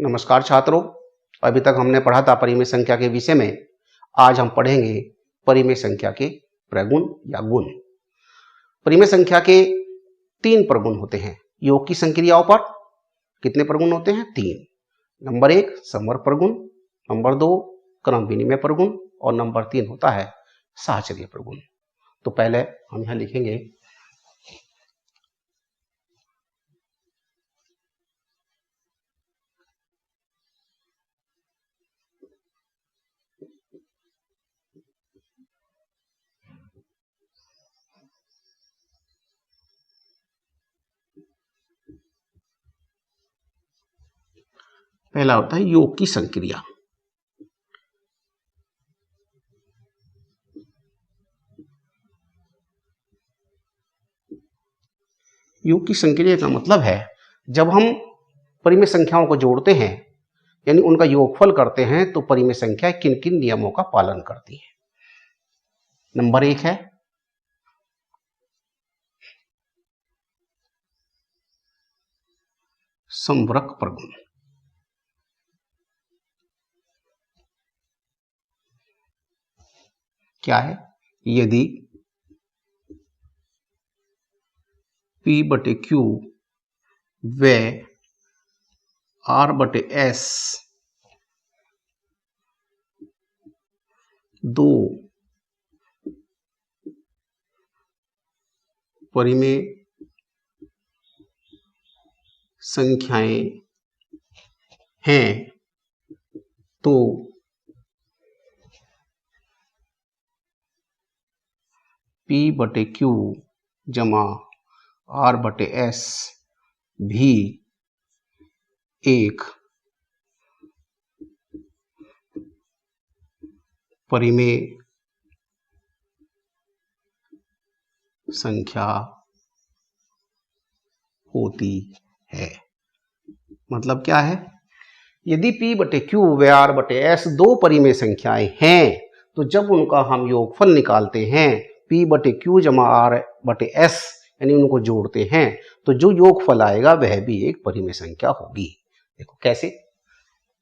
नमस्कार छात्रों, अभी तक हमने पढ़ा था परिमेय संख्या के विषय में। आज हम पढ़ेंगे परिमेय संख्या के प्रगुण या गुण। परिमेय संख्या के 3 प्रगुण होते हैं। योग की संक्रियाओं पर कितने प्रगुण होते हैं? 3। नंबर 1 समवर्ग प्रगुण, नंबर 2 क्रम विनिमय प्रगुण और नंबर 3 होता है साहचर्य प्रगुण। तो पहले हम यहाँ लिखेंगे पहला होता है योग की संक्रिया। योग की संक्रिया का मतलब है जब हम परिमेय संख्याओं को जोड़ते हैं यानी उनका योगफल करते हैं तो परिमेय संख्या किन किन नियमों का पालन करती है। नंबर 1 है समवर्ग प्रगुण। क्या है? यदि P/Q व R/S दो परिमेय संख्याएं हैं तो P/Q जमा R/S भी एक परिमेय संख्या होती है। मतलब क्या है? यदि P/Q व R/S दो परिमेय संख्याएं हैं तो जब उनका हम योगफल निकालते हैं P/Q जमा R/S यानी उनको जोड़ते हैं तो जो योगफल आएगा वह भी एक परिमेय संख्या होगी। देखो कैसे?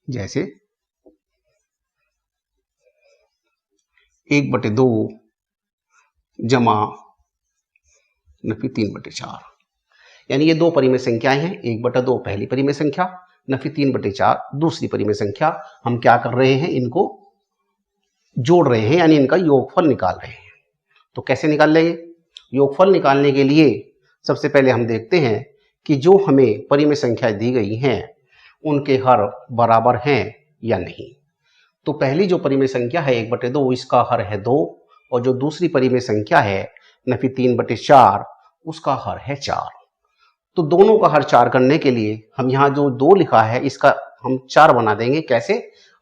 जैसे 1/2 जमा 3/4 यानी ये दो परिमेय संख्याएं हैं। 1/2 पहली परिमेय संख्या, 3/4 दूसरी परिमेय संख्या। हम क्या कर रहे हैं? इनको जोड़ रहे हैं यानी इनका योगफल निकाल रहे हैं। तो कैसे निकाल लेंगे? योगफल निकालने के लिए सबसे पहले हम देखते हैं कि जो हमें परिमेय संख्याएं दी गई हैं उनके हर बराबर हैं या नहीं। तो पहली जो परिमेय संख्या है 1/2 इसका हर है 2 और जो दूसरी परिमेय संख्या है 3/4 उसका हर है 4। तो दोनों का हर 4 करने के लिए हम यहाँ जो 2 लिखा है इसका हम 4 बना देंगे। कैसे?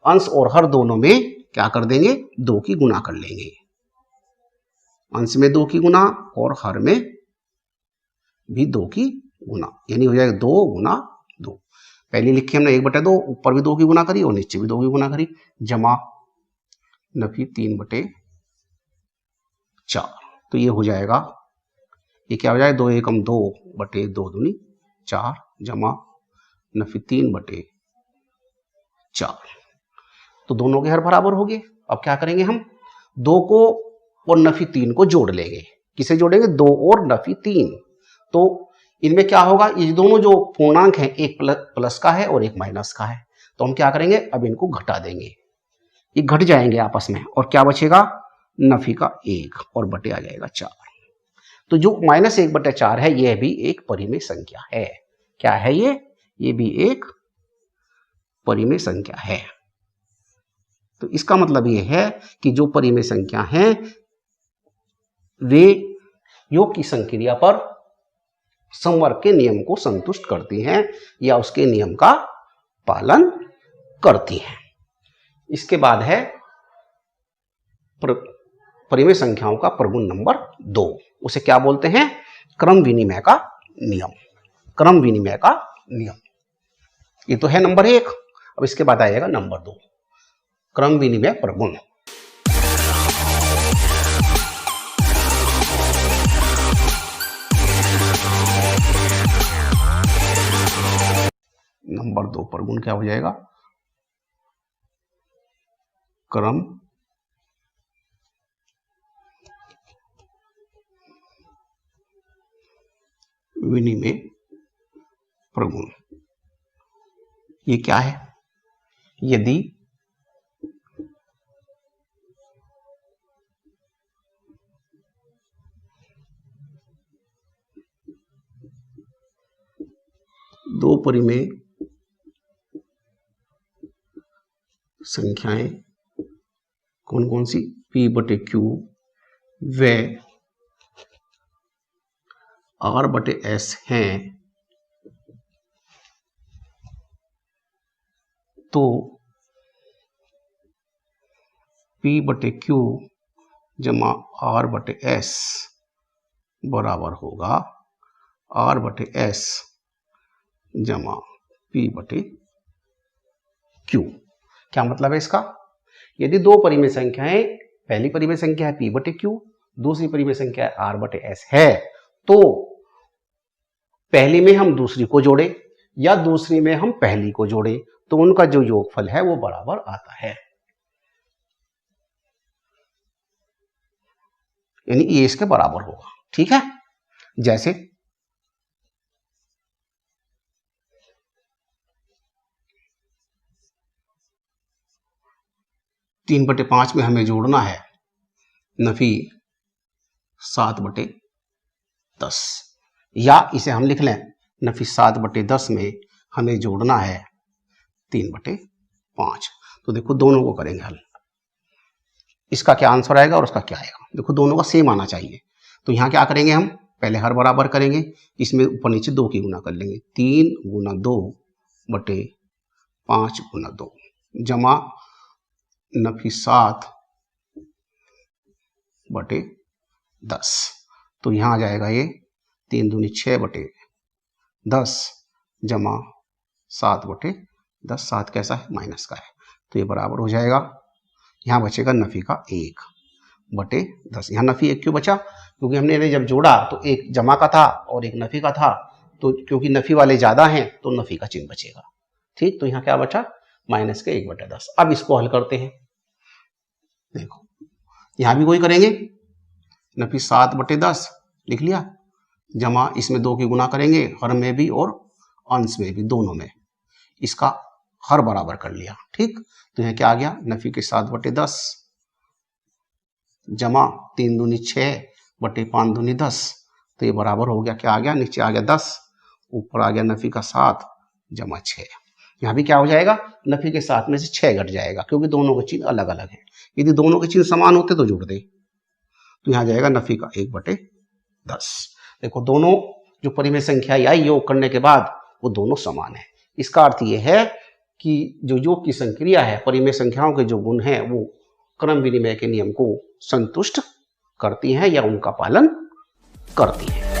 अंश और हर दोनों में क्या कर देंगे? 2 की गुना कर लेंगे। अंश में 2 की गुना और हर में भी 2 की गुना यानी हो जाएगा 2 गुना 2। पहले लिखे हमने 1/2 ऊपर भी 2 की गुना करी और नीचे भी 2 की गुना करी जमा 3/4। तो ये हो जाएगा, ये क्या हो जाएगा? 2 एकम 2/2 दूनी 4 जमा 3/4। तो दोनों के हर बराबर हो गए। अब क्या करेंगे? हम 2 को और 3 को जोड़ लेंगे। किसे जोड़ेंगे? 2 और 3। तो इनमें क्या होगा? ये दोनों जो पूर्णांक हैं एक प्लस का है और एक माइनस का है। तो हम क्या करेंगे? अब इनको घटा देंगे। ये घट जाएंगे आपस में और क्या बचेगा? नफी का 1 और बटे आ जाएगा 4। तो जो -1/4 है यह भी एक परिमेय संख्या है। क्या है ये? ये भी एक परिमेय संख्या है। तो इसका मतलब ये है कि जो परिमेय संख्या हैं वे योग की संक्रिया पर समवर्ग के नियम को संतुष्ट करती हैं या उसके नियम का पालन करती हैं। इसके बाद है परिमेय संख्याओं का प्रगुण नंबर 2। उसे क्या बोलते हैं? क्रम विनिमय का नियम। क्रम विनिमय का नियम ये तो है नंबर 1। अब इसके बाद आएगा नंबर 2 क्रम विनिमय प्रगुण। नंबर 2 पर गुण क्या हो जाएगा, क्रम विनिमय प्रगुण। ये क्या है, यदि दो परिमेय संख्याएं कौन कौन सी, P/Q व R/S हैं, तो P/Q जमा R/S बराबर होगा R/S जमा P/Q। क्या मतलब है इसका, यदि दो परिमेय संख्याएं, पहली परिमेय संख्या है P/Q, दूसरी परिमेय संख्या है R/S है, तो पहली में हम दूसरी को जोड़े या दूसरी में हम पहली को जोड़े तो उनका जो योगफल है वो बराबर आता है, यानी ये इसके बराबर होगा। ठीक है, जैसे 3/5 में हमें जोड़ना है नफी 7/10, या इसे हम लिख लें नफी 7/10 में हमें जोड़ना है 3/5। तो देखो दोनों को करेंगे हल, इसका क्या आंसर आएगा और उसका क्या आएगा, देखो दोनों का सेम आना चाहिए। तो यहाँ क्या करेंगे, हम पहले हर बराबर करेंगे, इसमें ऊपर नीचे 2 की गुना कर लेंगे, 3 गुना 2/5 गुना 2 जमा नफी 7/10। तो यहाँ आ जाएगा ये 3 दूनी 6/10 जमा 7/10। 7 कैसा है, माइनस का है, तो ये बराबर हो जाएगा, यहाँ बचेगा नफी का 1/10। यहाँ नफी 1 क्यों बचा, क्योंकि हमने इन्हें जब जोड़ा तो एक जमा का था और एक नफी का था, तो क्योंकि नफी वाले ज्यादा हैं तो नफी का चिन्ह बचेगा। ठीक, तो यहाँ क्या बचा, माइनस के 1/10। अब इसको हल करते हैं, देखो यहां भी वही करेंगे, नफी 7/10 लिख लिया, जमा इसमें 2 की गुना करेंगे, हर में भी और अंश में भी, दोनों में इसका हर बराबर कर लिया। ठीक, तो यहाँ क्या आ गया, नफी के 7/10 जमा 3 दूनी 6/5 दूनी 10, तो ये बराबर हो गया, क्या आ गया, नीचे आ गया 10, ऊपर आ गया नफी का 7 जमा 6। यहाँ भी क्या हो जाएगा, नफी के 7 में से 6 घट जाएगा, क्योंकि दोनों के चिन्ह अलग अलग हैं। यदि दोनों के चिन्ह समान होते तो जोड़ दे, तो यहाँ जाएगा नफी का 1/10। देखो दोनों जो परिमेय संख्या आई योग करने के बाद वो दोनों समान है। इसका अर्थ ये है कि जो योग की संक्रिया है, परिमेय संख्याओं के जो गुण हैं वो क्रम विनिमय के नियम को संतुष्ट करती हैं या उनका पालन करती हैं।